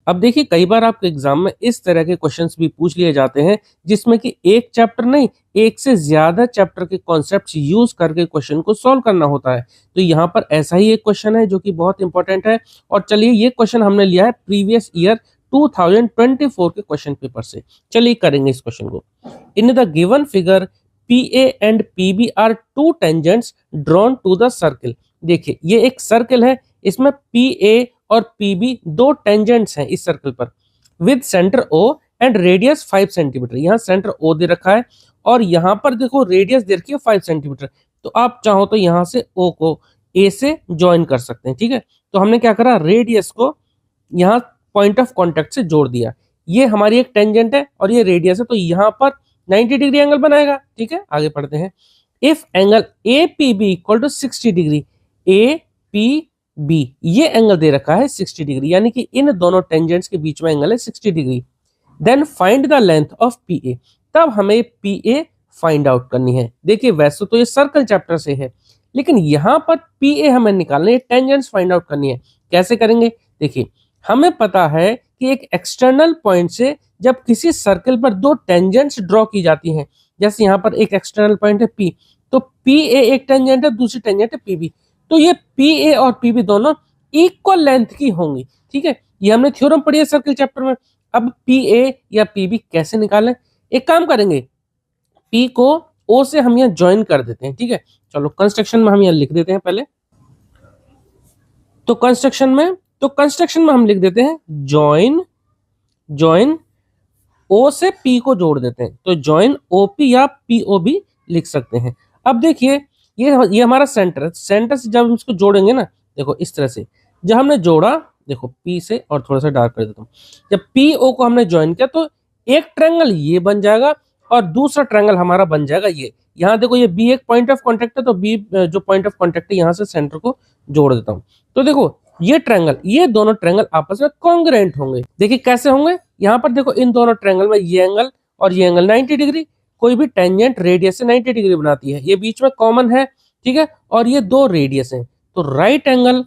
अब देखिए कई बार आपके एग्जाम में इस तरह के क्वेश्चंस भी पूछ लिए जाते हैं जिसमें कि एक चैप्टर नहीं, एक से ज्यादा चैप्टर के कॉन्सेप्ट्स यूज करके क्वेश्चन को सॉल्व करना होता है। तो यहाँ पर ऐसा ही एक क्वेश्चन है जो कि बहुत इंपॉर्टेंट है। और चलिए ये क्वेश्चन हमने लिया है प्रीवियस ईयर 2024 के क्वेश्चन पेपर से। चलिए करेंगे इस क्वेश्चन को। In the given figure PA and PB are two tangents drawn to the circle. देखिए ये एक सर्कल है, इसमें PA और PB दो टेंजेंट्स हैं इस सर्कल पर, with centre O and radius 5 centimetre. यहाँ सेंटर O दे रखा है और यहाँ पर देखो रेडियस दे रखी है 5 सेंटीमीटर। तो आप चाहो तो यहाँ से O को A से ज्वाइन कर सकते हैं, ठीक है। तो हमने क्या करा, रेडियस को यहाँ पॉइंट ऑफ कांटेक्ट से जोड़ दिया। ये हमारी एक टेंजेंट है और ये रेडियस है, तो यहाँ पर 90 डिग्री एंगल बनाएगा, ठीक है। आगे पढ़ते हैं। If angle APB equal to 60 degree, APB ये एंगल दे रखा है 60 डिग्री, यानी कि इन दोनों टेंजेंट्स के बीच में एंगल है 60 degree. Then find the length of PA, तब हमें PA फाइंड आउट करनी है। देखिए वैसे तो ये सर्कल चैप्टर से है, लेकिन यहाँ पर PA हमें निकालना है, टेंजेंट्स फाइंड आउट करनी है। कैसे करेंगे, देखिए हमें पता है कि एक एक्सटर्नल पॉइंट से जब किसी सर्कल पर दो टेंजेंट्स ड्रॉ की जाती हैं, जैसे यहाँ पर एक एक्सटर्नल पॉइंट है P, तो PA एक टेंजेंट है, दूसरी टेंजेंट है PB, तो ये PA और PB दोनों इक्वल लेंथ की होंगी, ठीक है। ये हमने थ्योरम पढ़ी है सर्कल चैप्टर में। अब PA या PB कैसे निकालें, एक काम करेंगे, P को O से हम यहाँ ज्वाइन कर देते हैं, ठीक है। चलो कंस्ट्रक्शन में हम यहाँ लिख देते हैं पहले। तो कंस्ट्रक्शन में हम लिख देते हैं ज्वाइन O से P को जोड़ देते हैं, तो ज्वाइन OP या POB लिख सकते हैं। अब देखिए ये हमारा सेंटर है, सेंटर से जब हम इसको जोड़ेंगे ना, देखो इस तरह से जब हमने जोड़ा, देखो P से, और थोड़ा सा डार्क कर देता हूँ, जब PO को हमने ज्वाइन किया तो एक ट्रायंगल ये बन जाएगा और दूसरा ट्रायंगल हमारा बन जाएगा ये। यहाँ देखो ये B एक पॉइंट ऑफ कॉन्टेक्ट है, तो B जो पॉइंट ऑफ कॉन्टेक्ट है यहाँ से सेंटर को जोड़ देता हूँ। तो देखो ये ट्रायंगल, ये दोनों ट्रायंगल आपस में कॉन्ग्रुएंट होंगे। देखिए कैसे होंगे, यहाँ पर देखो इन दोनों ट्रायंगल में ये एंगल और ये एंगल 90 डिग्री, कोई भी टेंजेंट रेडियस से 90 डिग्री बनाती है, ये बीच में कॉमन है, ठीक है। और ये दो रेडियस हैं, तो राइट एंगल,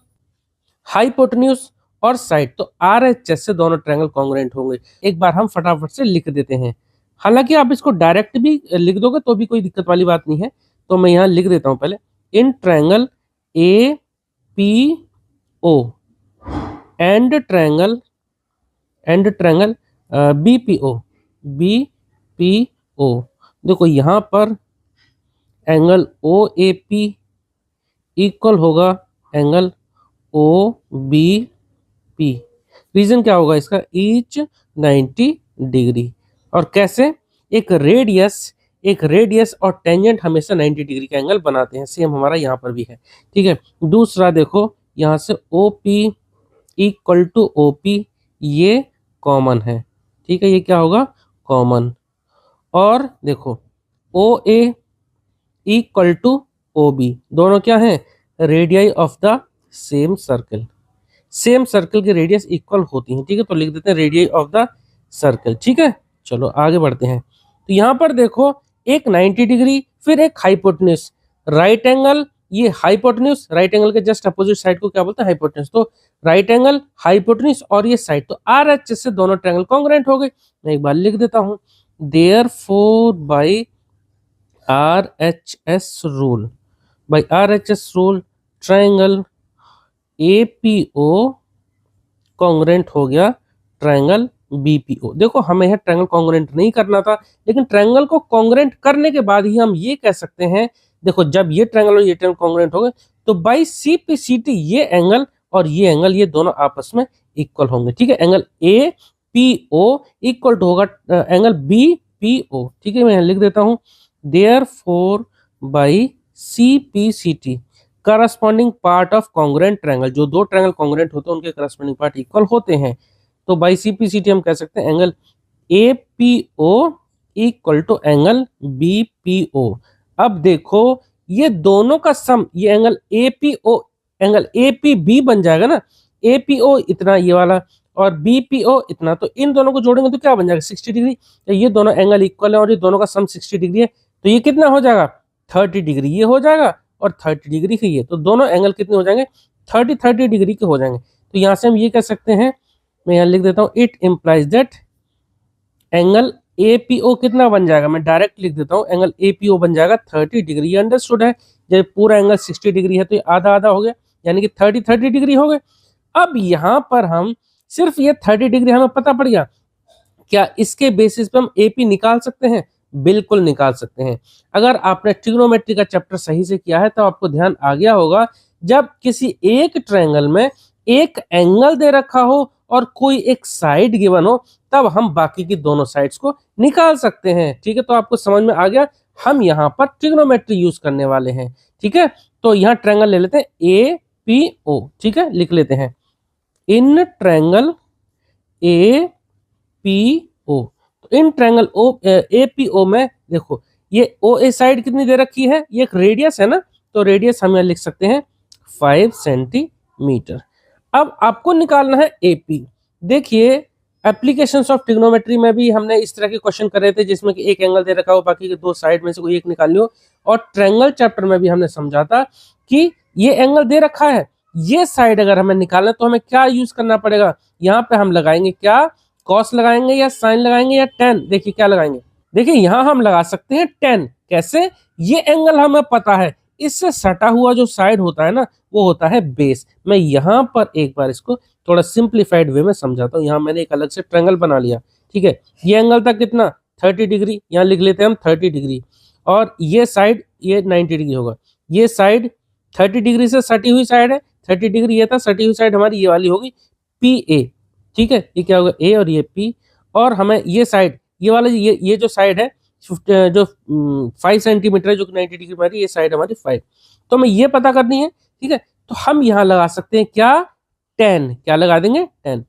हाइपोटेन्यूज और साइड, तो RHS से दोनों ट्रायंगल कॉन्ग्रुएंट होंगे। एक बार हम फटाफट से लिख देते हैं, हालांकि आप इसको डायरेक्ट भी लिख दोगे तो भी कोई दिक्कत वाली बात नहीं है। तो मैं यहाँ लिख देता हूँ पहले, in triangle APO and triangle BPO। देखो यहाँ पर एंगल OAP इक्वल होगा एंगल OBP। रीजन क्या होगा इसका, ईच 90 डिग्री। और कैसे, एक रेडियस और टेंजेंट हमेशा 90 डिग्री का एंगल बनाते हैं, सेम हमारा यहाँ पर भी है, ठीक है। दूसरा देखो यहाँ से OP इक्वल टू OP, ये कॉमन है, ठीक है, ये क्या होगा, कॉमन। और देखो OA इक्वल टू OB, दोनों क्या है, radii of the same circle की रेडियस इक्वल होती है, ठीक है। तो लिख देते हैं रेडियाई ऑफ द सर्कल, ठीक है। चलो आगे बढ़ते हैं। तो यहाँ पर देखो एक 90 डिग्री, फिर एक हाइपोटेन्यूज, राइट एंगल, ये हाइपोटेन्यूज, राइट एंगल के जस्ट अपोजिट साइड को क्या बोलते हैं, हाइपोटेन्यूज। तो राइट एंगल, हाइपोटेन्यूज और ये साइड, तो RHS से दोनों ट्रायंगल कॉन्ग्रुएंट हो गए। मैं एक बार लिख देता हूं, therefore by RHS rule triangle APO congruent हो गया ट्रायंगल BPO। देखो हमें यह ट्रायंगल कॉन्ग्रुएंट नहीं करना था, लेकिन ट्रायंगल को कॉन्ग्रुएंट करने के बाद ही हम ये कह सकते हैं, देखो जब ये ट्रायंगल और ये ट्रायंगल कॉन्ग्रुएंट हो गए तो बाई CPCT ये एंगल और ये एंगल, ये दोनों आपस में इक्वल होंगे, ठीक है। एंगल APO इक्वल टू होगा एंगल BPO, ठीक है। मैं लिख देता हूं, therefore by CPCT corresponding part of congruent triangle, जो दो ट्रायंगल कॉन्ग्रुएंट होते हैं उनके करस्पॉन्डिंग पार्ट इक्वल होते हैं, तो बाई CPCT हम कह सकते हैं angle APO equal to angle BPO। अब देखो ये दोनों का सम, ये एंगल APB बन जाएगा ना, APO इतना ये वाला और BPO इतना, तो इन दोनों को जोड़ेंगे तो क्या बन जाएगा, 60 डिग्री। तो ये दोनों एंगल इक्वल है और ये दोनों का सम 60 डिग्री है, तो ये कितना हो जाएगा, 30 डिग्री ये हो जाएगा और 30 डिग्री की ये, तो दोनों एंगल कितने हो जाएंगे, 30 डिग्री के हो जाएंगे। तो यहाँ से हम ये कह सकते हैं मैं यहाँ लिख देता हूँ, it implies that angle APO कितना बन जाएगा, मैं डायरेक्ट लिख देता हूँ, एंगल APO बन जाएगा 30 डिग्री। ये अंडरस्टूड है। जब पूरा एंगल 60 डिग्री है तो ये आधा आधा हो गया, यानी कि 30 डिग्री हो गए। अब यहाँ पर हम सिर्फ ये 30 डिग्री हमें पता पड़ गया, क्या इसके बेसिस पे हम AP निकाल सकते हैं? बिल्कुल निकाल सकते हैं। अगर आपने ट्रिग्नोमेट्री का चैप्टर सही से किया है तो आपको ध्यान आ गया होगा, जब किसी एक ट्रायंगल में एक एंगल दे रखा हो और कोई एक साइड गिवन हो, तब हम बाकी की दोनों साइड्स को निकाल सकते हैं। ठीक है, तो आपको समझ में आ गया। हम यहाँ पर ट्रिग्नोमेट्री यूज करने वाले हैं। ठीक है, तो यहाँ ट्रायंगल ले लेते हैं APO। ठीक है, लिख लेते हैं, इन ट्रायंगल APO। तो इन ट्रायंगल APO में देखो, ये OA साइड कितनी दे रखी है, ये एक रेडियस है ना, तो रेडियस हम यहाँ लिख सकते हैं 5 सेंटीमीटर। अब आपको निकालना है AP। देखिए, एप्लीकेशंस ऑफ ट्रिग्नोमेट्री में भी हमने इस तरह के क्वेश्चन करे थे, जिसमें कि एक एंगल दे रखा हो, बाकी के दो साइड में से कोई एक निकाल लो। और ट्रायंगल चैप्टर में भी हमने समझा था कि ये एंगल दे रखा है, ये साइड अगर हमें निकालना तो हमें क्या यूज करना पड़ेगा, यहाँ पे हम लगाएंगे क्या, कॉस लगाएंगे या साइन लगाएंगे या टेन। देखिए क्या लगाएंगे, देखिए यहाँ हम लगा सकते हैं टेन। कैसे? ये एंगल हमें पता है, इससे सटा हुआ जो साइड होता है ना, वो होता है बेस। मैं यहाँ पर एक बार इसको थोड़ा सिंप्लीफाइड वे में समझाता हूँ। यहाँ मैंने एक अलग से ट्रायंगल बना लिया। ठीक है, ये एंगल था कितना, 30 डिग्री, यहाँ लिख लेते हैं हम 30 डिग्री। और ये साइड ये 90 डिग्री होगा। ये साइड 30 डिग्री से सटी हुई साइड है, 30 डिग्री ये था, सटी हुई साइड हमारी ये वाली होगी PA। ठीक है, ये क्या होगा A और ये P। और हमें ये साइड, ये वाला ये जो साइड है जो 5 सेंटीमीटर है, जो 90 डिग्री हमारी, ये साइड हमारी 5। तो हमें ये पता करनी है। ठीक है, तो हम यहाँ लगा सकते हैं क्या, 10। क्या लगा देंगे, 10।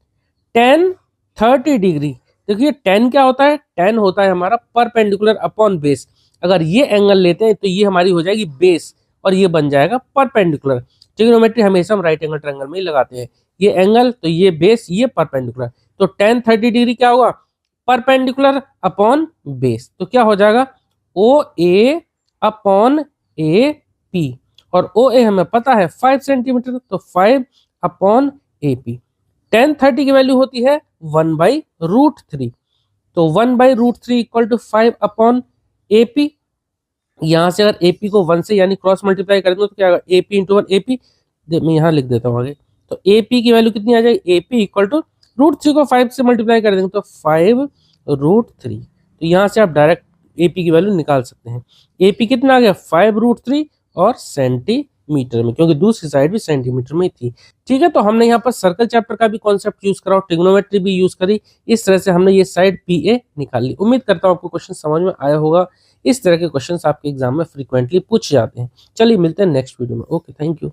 10 30 डिग्री। देखिए 10 क्या होता है, 10 होता है हमारा परपेंडिकुलर अपॉन बेस। अगर ये एंगल लेते हैं तो ये हमारी हो जाएगी बेस और ये बन जाएगा परपेंडिकुलर। ट्रिग्नोमेट्री हमेशा हम राइट एंगल ट्रायंगल में ही लगाते हैं। ये एंगल तो ये बेस, ये परपेंडिकुलर, तो 10 30 डिग्री क्या होगा, परपेंडिकुलर अपॉन बेस। तो क्या हो जाएगा, OA अपॉन AP। और OA हमें पता है 5 सेंटीमीटर, तो 5 अपॉन AP। 10 30 की वैल्यू होती है 1/√3। तो 1/√3 इक्वल टू 5 अपॉन AP। यहाँ से अगर AP को 1 से यानी क्रॉस मल्टीप्लाई करेंगे तो क्या होगा, AP इंटू 1 AP। मैं यहाँ लिख देता हूँ आगे। तो AP की वैल्यू कितनी आ जाएगी, AP इक्वल टू √3 को 5 से मल्टीप्लाई कर देंगे तो 5√3। तो यहाँ से आप डायरेक्ट AP की वैल्यू निकाल सकते हैं। AP कितना आ गया, 5√3 और सेंटीमीटर में, क्योंकि दूसरी साइड भी सेंटीमीटर में थी। ठीक है, तो हमने यहाँ पर सर्कल चैप्टर का भी कॉन्सेप्ट यूज करा और ट्रिग्नोमेट्री भी यूज करी। इस तरह से हमने ये साइड PA निकाल ली। उम्मीद करता हूँ आपको क्वेश्चन समझ में आया होगा। इस तरह के क्वेश्चंस आपके एग्जाम में फ्रीक्वेंटली पूछे जाते हैं। चलिए मिलते हैं नेक्स्ट वीडियो में। Okay, thank you.